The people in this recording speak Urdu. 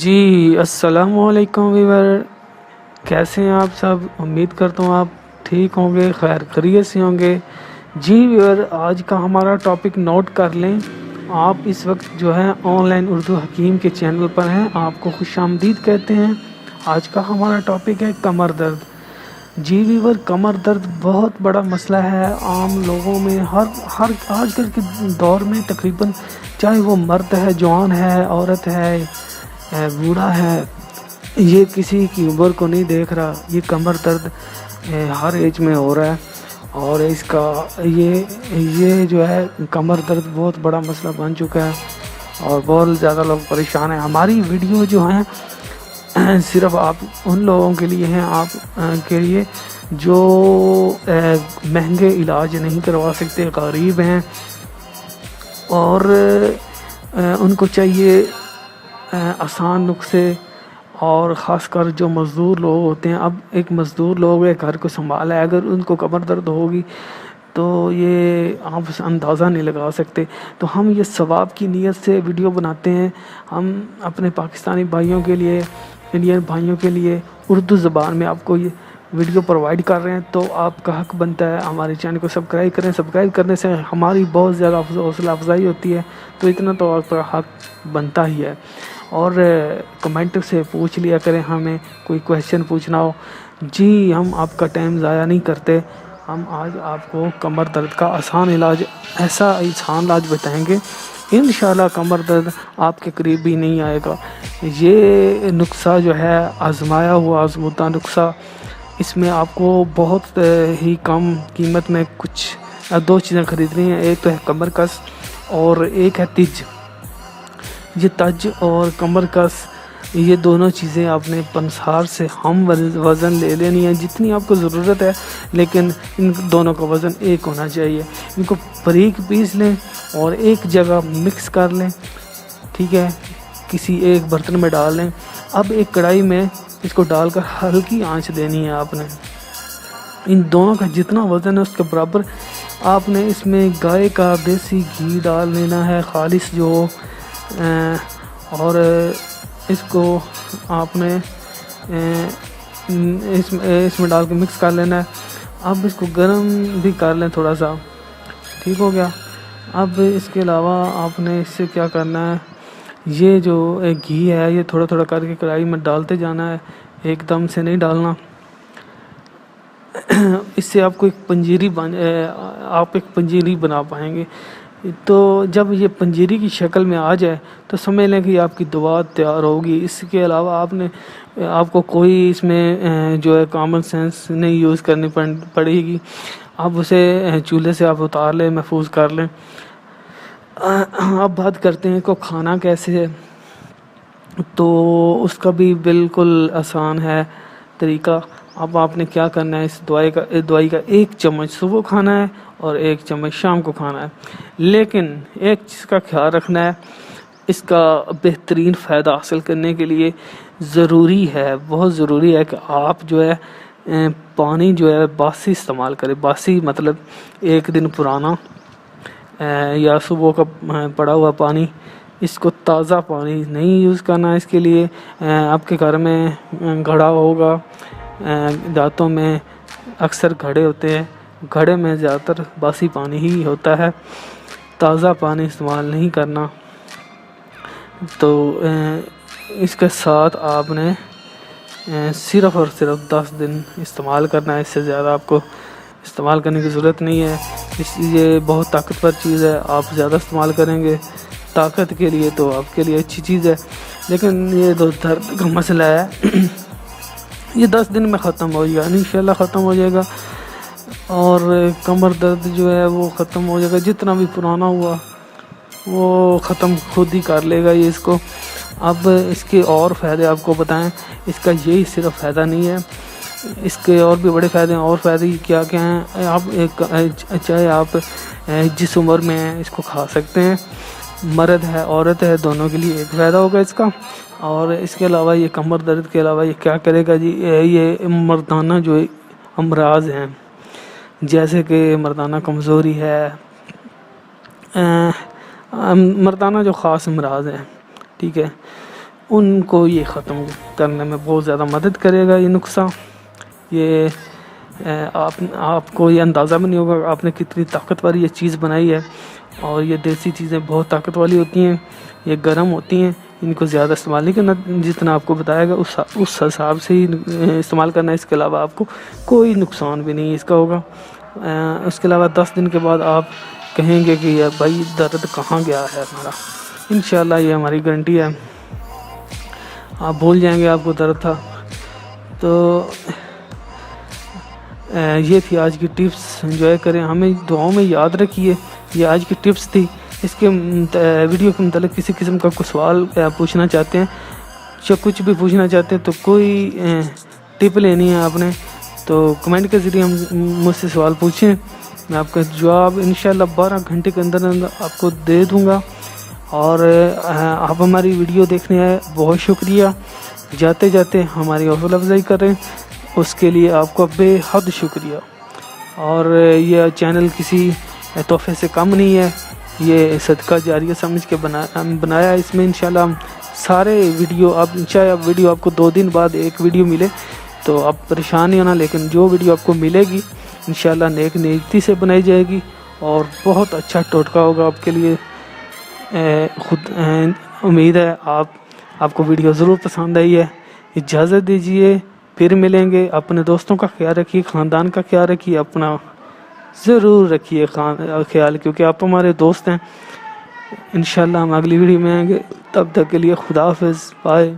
جی السلام علیکم ویور، کیسے ہیں آپ سب؟ امید کرتا ہوں آپ ٹھیک ہوں گے، خیر خیریت سے ہوں گے۔ جی ویور، آج کا ہمارا ٹاپک نوٹ کر لیں۔ آپ اس وقت جو ہے آن لائن اردو حکیم کے چینل پر ہیں، آپ کو خوش آمدید کہتے ہیں۔ آج کا ہمارا ٹاپک ہے کمر درد۔ جی ویور، کمر درد بہت بڑا مسئلہ ہے عام لوگوں میں، ہر آج کل کے دور میں تقریباً، چاہے وہ مرد ہے، جوان ہے، عورت ہے، بوڑھا ہے، یہ کسی کی عمر کو نہیں دیکھ رہا، یہ کمر درد ہر ایج میں ہو رہا ہے۔ اور اس کا یہ جو ہے کمر درد بہت بڑا مسئلہ بن چکا ہے اور بہت زیادہ لوگ پریشان ہیں۔ ہماری ویڈیو جو ہیں صرف آپ ان لوگوں کے لیے ہیں، آپ کے لیے جو مہنگے علاج نہیں کروا سکتے، غریب ہیں، اور ان کو چاہیے آسان نسخے، اور خاص کر جو مزدور لوگ ہوتے ہیں۔ اب ایک مزدور لوگ ایک گھر کو سنبھالا ہے، اگر ان کو کمر درد ہوگی تو یہ آپ اندازہ نہیں لگا سکتے۔ تو ہم یہ ثواب کی نیت سے ویڈیو بناتے ہیں، ہم اپنے پاکستانی بھائیوں کے لیے، انڈین بھائیوں کے لیے اردو زبان میں آپ کو یہ ویڈیو پرووائڈ کر رہے ہیں، تو آپ کا حق بنتا ہے ہمارے چینل کو سبسکرائب کریں۔ سبسکرائب کرنے سے ہماری بہت زیادہ حوصلہ افزائی ہوتی ہے، تو اتنا تو آپ کا حق بنتا ہی ہے۔ اور کمنٹ سے پوچھ لیا کریں، ہمیں کوئی کویشچن پوچھنا ہو۔ جی ہم آپ کا ٹائم ضائع نہیں کرتے، ہم آج آپ کو کمر درد کا آسان علاج، ایسا آسان علاج بتائیں گے، انشاءاللہ کمر درد آپ کے قریب بھی نہیں آئے گا۔ یہ نسخہ جو ہے آزمایا ہوا آزمودہ نسخہ، اس میں آپ کو بہت ہی کم قیمت میں کچھ دو چیزیں خریدنی ہیں، ایک تو ہے کمر کس اور ایک ہے تج۔ یہ تج اور کمر کس، یہ دونوں چیزیں آپ نے پنسار سے ہم وزن لے لینی ہے جتنی آپ کو ضرورت ہے، لیکن ان دونوں کا وزن ایک ہونا چاہیے۔ ان کو باریک پیس لیں اور ایک جگہ مکس کر لیں، ٹھیک ہے، کسی ایک برتن میں ڈال لیں۔ اب ایک کڑھائی میں اس کو ڈال کر ہلکی آنچ دینی ہے آپ نے۔ ان دونوں کا جتنا وزن ہے اس کے برابر آپ نے اس میں گائے کا دیسی گھی ڈال لینا ہے، خالص جو، اور اس کو آپ نے اس میں ڈال کے مکس کر لینا ہے۔ اب اس کو گرم بھی کر لیں تھوڑا سا، ٹھیک ہو گیا۔ اب اس کے علاوہ آپ نے اس سے کیا کرنا ہے، یہ جو گھی ہے یہ تھوڑا تھوڑا کر کے کڑھائی میں ڈالتے جانا ہے، ایک دم سے نہیں ڈالنا۔ اس سے آپ کو ایک پنجیری بنا پائیں گے۔ تو جب یہ پنجیری کی شکل میں آ جائے تو سمجھ لیں کہ آپ کی دوا تیار ہوگی۔ اس کے علاوہ آپ کو کوئی اس میں جو ہے کامن سینس نہیں یوز کرنی پڑے گی۔ آپ اسے چولہے سے آپ اتار لیں، محفوظ کر لیں۔ اب بات کرتے ہیں کہ کھانا کیسے ہے، تو اس کا بھی بالکل آسان ہے طریقہ۔ اب آپ نے کیا کرنا ہے، اس دوائی کا 1 چمچ صبح کھانا ہے اور 1 چمچ شام کو کھانا ہے، لیکن ایک چیز کا خیال رکھنا ہے، اس کا بہترین فائدہ حاصل کرنے کے لیے ضروری ہے، بہت ضروری ہے کہ آپ جو ہے پانی جو ہے باسی استعمال کریں۔ باسی مطلب 1 دن پرانا یا صبح کا پڑا ہوا پانی، اس کو تازہ پانی نہیں یوز کرنا۔ اس کے لیے آپ کے گھر میں گھڑا ہوگا، دانتوں میں اکثر گھڑے ہوتے ہیں، گھڑے میں زیادہ تر باسی پانی ہی ہوتا ہے، تازہ پانی استعمال نہیں کرنا۔ تو اس کے ساتھ آپ نے صرف اور صرف 10 دن استعمال کرنا ہے، اس سے زیادہ آپ کو استعمال کرنے کی ضرورت نہیں ہے۔ یہ بہت طاقتور چیز ہے، آپ زیادہ استعمال کریں گے طاقت کے لیے تو آپ کے لیے اچھی چیز ہے، لیکن یہ جو درد کا مسئلہ ہے یہ 10 دن میں ختم ہو جائے گا، انشاءاللہ ختم ہو جائے گا۔ اور کمر درد جو ہے وہ ختم ہو جائے گا، جتنا بھی پرانا ہوا وہ ختم خود ہی کر لے گا یہ اس کو۔ اب اس کے اور فائدے آپ کو بتائیں، اس کا یہی صرف فائدہ نہیں ہے، اس کے اور بھی بڑے فائدے ہیں۔ اور فائدے کیا کیا ہیں، آپ چاہے آپ جس عمر میں ہیں اس کو کھا سکتے ہیں، مرد ہے عورت ہے دونوں کے لیے ایک فائدہ ہوگا اس کا۔ اور اس کے علاوہ یہ کمر درد کے علاوہ یہ کیا کرے گا جی، یہ مردانہ جو امراض ہیں، جیسے کہ مردانہ کمزوری ہے، مردانہ جو خاص امراض ہیں، ٹھیک ہے، ان کو یہ ختم کرنے میں بہت زیادہ مدد کرے گا یہ نسخہ. یہ آپ کو یہ اندازہ بھی نہیں ہوگا آپ نے کتنی طاقتور یہ چیز بنائی ہے. اور یہ دیسی چیزیں بہت طاقت والی ہوتی ہیں, یہ گرم ہوتی ہیں, ان کو زیادہ استعمال نہیں کرنا, جتنا آپ کو بتایا گا اس حساب سے ہی استعمال کرنا ہے. اس کے علاوہ آپ کو کوئی نقصان بھی نہیں اس کا ہوگا. اس کے علاوہ 10 دن کے بعد آپ کہیں گے کہ یار بھائی درد کہاں گیا ہے ہمارا. انشاءاللہ یہ ہماری گارنٹی ہے, آپ بھول جائیں گے آپ کو درد تھا. تو یہ تھی آج کی ٹپس, انجوائے کریں, ہمیں دعاؤں میں یاد رکھیے. یہ آج کی ٹپس تھی. اس کے ویڈیو کے متعلق کسی قسم کا کوئی سوال پوچھنا چاہتے ہیں یا کچھ بھی پوچھنا چاہتے ہیں تو کوئی ٹپ لینی ہے آپ نے تو کمنٹ کے ذریعے مجھ سے سوال پوچھیں, میں آپ کا جواب انشاءاللہ 12 گھنٹے کے اندر آپ کو دے دوں گا. اور آپ ہماری ویڈیو دیکھنے آئے, بہت شکریہ. جاتے جاتے ہماری حوصلہ افزائی کریں, اس کے لیے آپ کا بے حد شکریہ. اور یہ چینل کسی تحفے سے کم نہیں ہے, یہ صدقہ جاریہ سمجھ کے بنایا. اس میں انشاءاللہ ہم سارے ویڈیو چاہے اب ویڈیو آپ کو 2 دن بعد ایک ویڈیو ملے تو آپ پریشان نہیں ہونا, لیکن جو ویڈیو آپ کو ملے گی انشاءاللہ نیک نیتی سے بنائی جائے گی اور بہت اچھا ٹوٹکا ہوگا آپ کے لیے. خود امید ہے آپ کو ویڈیو ضرور پسند آئی ہے. اجازت دیجیے, پھر ملیں گے. اپنے دوستوں کا خیال رکھیے, خاندان کا خیال رکھیے, اپنا ضرور رکھیے خیال, کیونکہ آپ ہمارے دوست ہیں. انشاءاللہ ہم اگلی ویڈیو میں آئیں گے, تب تک کے لیے خدا حافظ, بائے.